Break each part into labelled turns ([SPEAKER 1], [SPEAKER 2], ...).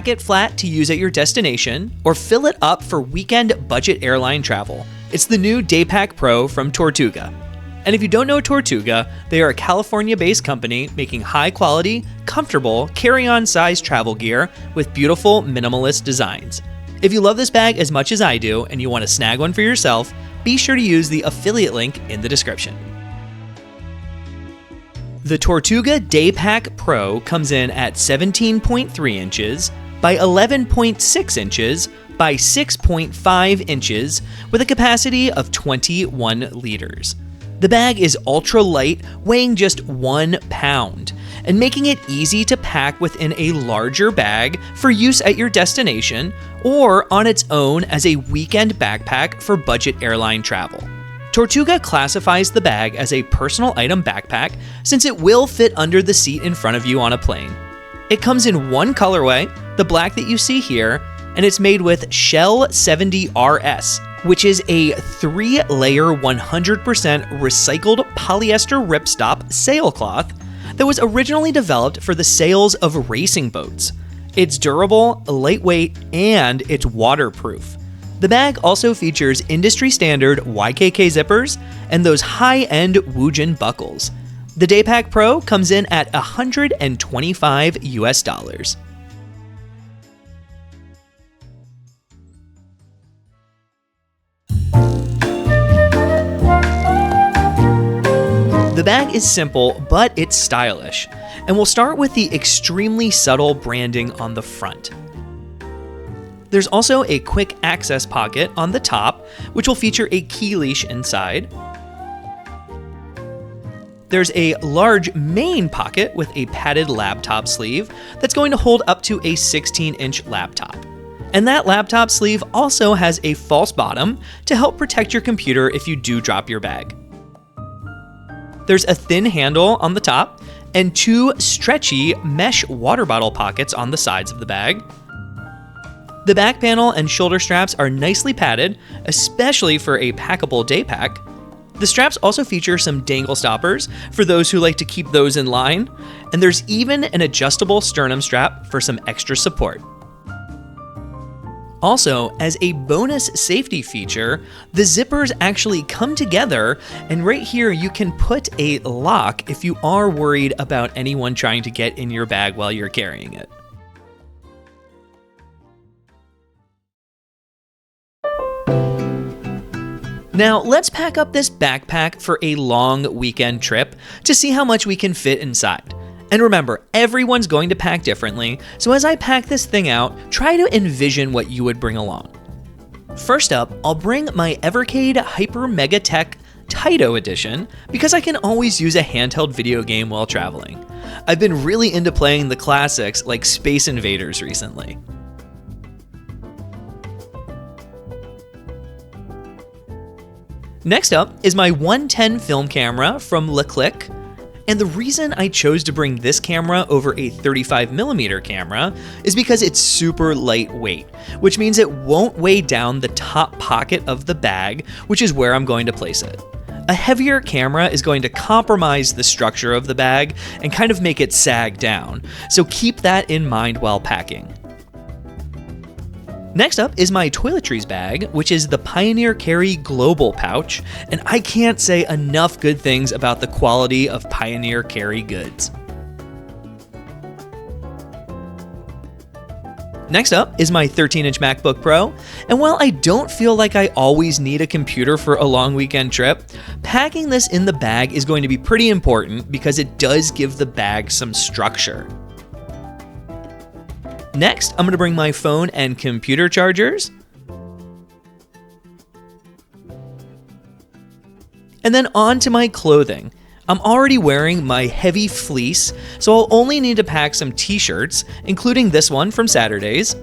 [SPEAKER 1] pack it flat to use at your destination, or fill it up for weekend budget airline travel. It's the new Daypack Pro from Tortuga. And if you don't know Tortuga, they are a California-based company making high-quality, comfortable, carry-on size travel gear with beautiful minimalist designs. If you love this bag as much as I do and you want to snag one for yourself, be sure to use the affiliate link in the description. The Tortuga Daypack Pro comes in at 17.3 inches by 11.6 inches by 6.5 inches with a capacity of 21 liters. The bag is ultralight, weighing just 1 pound, and making it easy to pack within a larger bag for use at your destination or on its own as a weekend backpack for budget airline travel. Tortuga classifies the bag as a personal item backpack since it will fit under the seat in front of you on a plane. It comes in one colorway, the black that you see here, and it's made with Shell 70 RS, which is a 3-layer 100% recycled polyester ripstop sailcloth that was originally developed for the sails of racing boats. It's durable, lightweight, and it's waterproof. The bag also features industry-standard YKK zippers and those high-end Woojin buckles. The Daypack Pro comes in at $125 US. The bag is simple, but it's stylish, and we'll start with the extremely subtle branding on the front. There's also a quick access pocket on the top, which will feature a key leash inside. There's a large main pocket with a padded laptop sleeve that's going to hold up to a 16-inch laptop. And that laptop sleeve also has a false bottom to help protect your computer if you do drop your bag. There's a thin handle on the top and 2 stretchy mesh water bottle pockets on the sides of the bag. The back panel and shoulder straps are nicely padded, especially for a packable day pack. The straps also feature some dangle stoppers for those who like to keep those in line, and there's even an adjustable sternum strap for some extra support. Also, as a bonus safety feature, the zippers actually come together, and right here you can put a lock if you are worried about anyone trying to get in your bag while you're carrying it. Now, let's pack up this backpack for a long weekend trip to see how much we can fit inside. And remember, everyone's going to pack differently, so as I pack this thing out, try to envision what you would bring along. First up, I'll bring my Evercade Hyper Mega Tech Taito Edition because I can always use a handheld video game while traveling. I've been really into playing the classics like Space Invaders recently. Next up is my 110 film camera from LeClick. And the reason I chose to bring this camera over a 35mm camera is because it's super lightweight, which means it won't weigh down the top pocket of the bag, which is where I'm going to place it. A heavier camera is going to compromise the structure of the bag and kind of make it sag down, so keep that in mind while packing. Next up is my toiletries bag, which is the Pioneer Carry Global Pouch, and I can't say enough good things about the quality of Pioneer Carry goods. Next up is my 13-inch MacBook Pro, and while I don't feel like I always need a computer for a long weekend trip, packing this in the bag is going to be pretty important because it does give the bag some structure. Next, I'm going to bring my phone and computer chargers. And then on to my clothing. I'm already wearing my heavy fleece, so I'll only need to pack some t-shirts, including this one from Saturdays.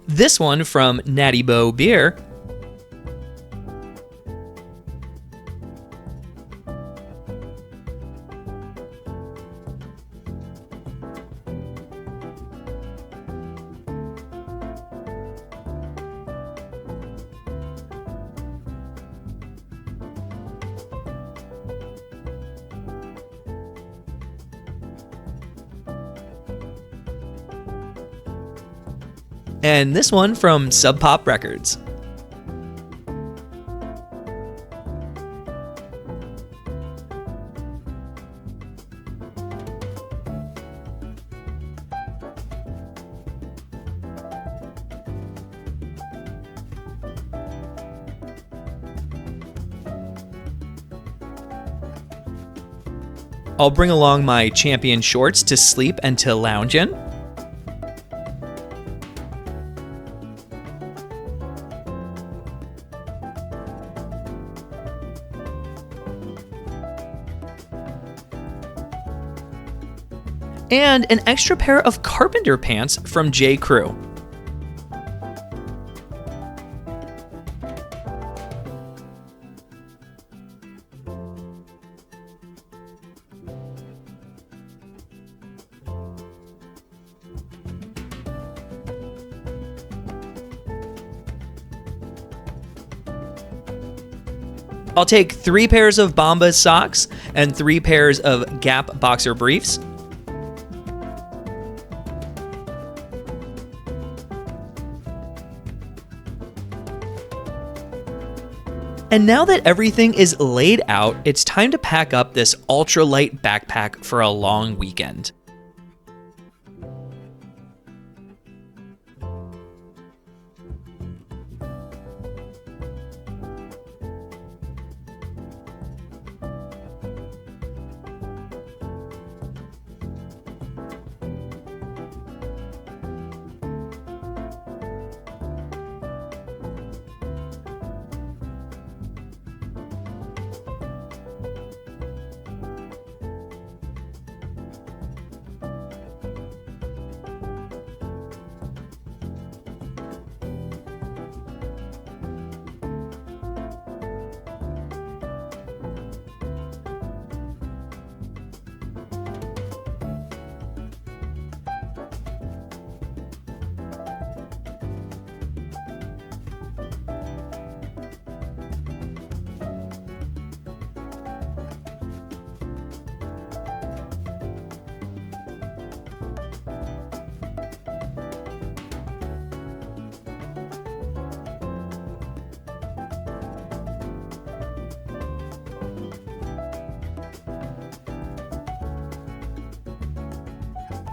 [SPEAKER 1] This one from Natty Bo Beer. and this one from Sub Pop Records. I'll bring along my Champion shorts to sleep and to lounge in. And an extra pair of carpenter pants from J. Crew. I'll take 3 pairs of Bombas socks and 3 pairs of Gap boxer briefs. And now that everything is laid out, it's time to pack up this ultralight backpack for a long weekend.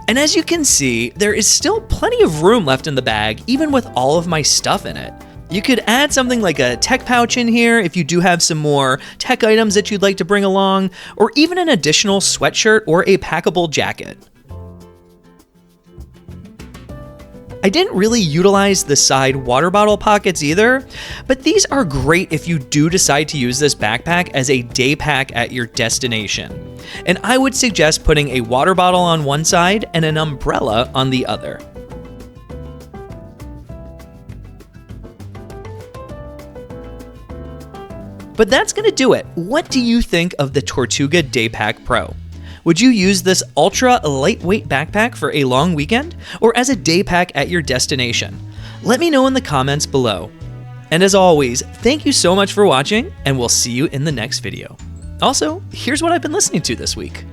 [SPEAKER 1] And as you can see, there is still plenty of room left in the bag, even with all of my stuff in it. You could add something like a tech pouch in here if you do have some more tech items that you'd like to bring along, or even an additional sweatshirt or a packable jacket. I didn't really utilize the side water bottle pockets either, but these are great if you do decide to use this backpack as a day pack at your destination. And I would suggest putting a water bottle on one side and an umbrella on the other. But that's gonna do it. What do you think of the Tortuga Daypack Pro? Would you use this ultra lightweight backpack for a long weekend or as a day pack at your destination? Let me know in the comments below. And as always, thank you so much for watching, and we'll see you in the next video. Also, here's what I've been listening to this week.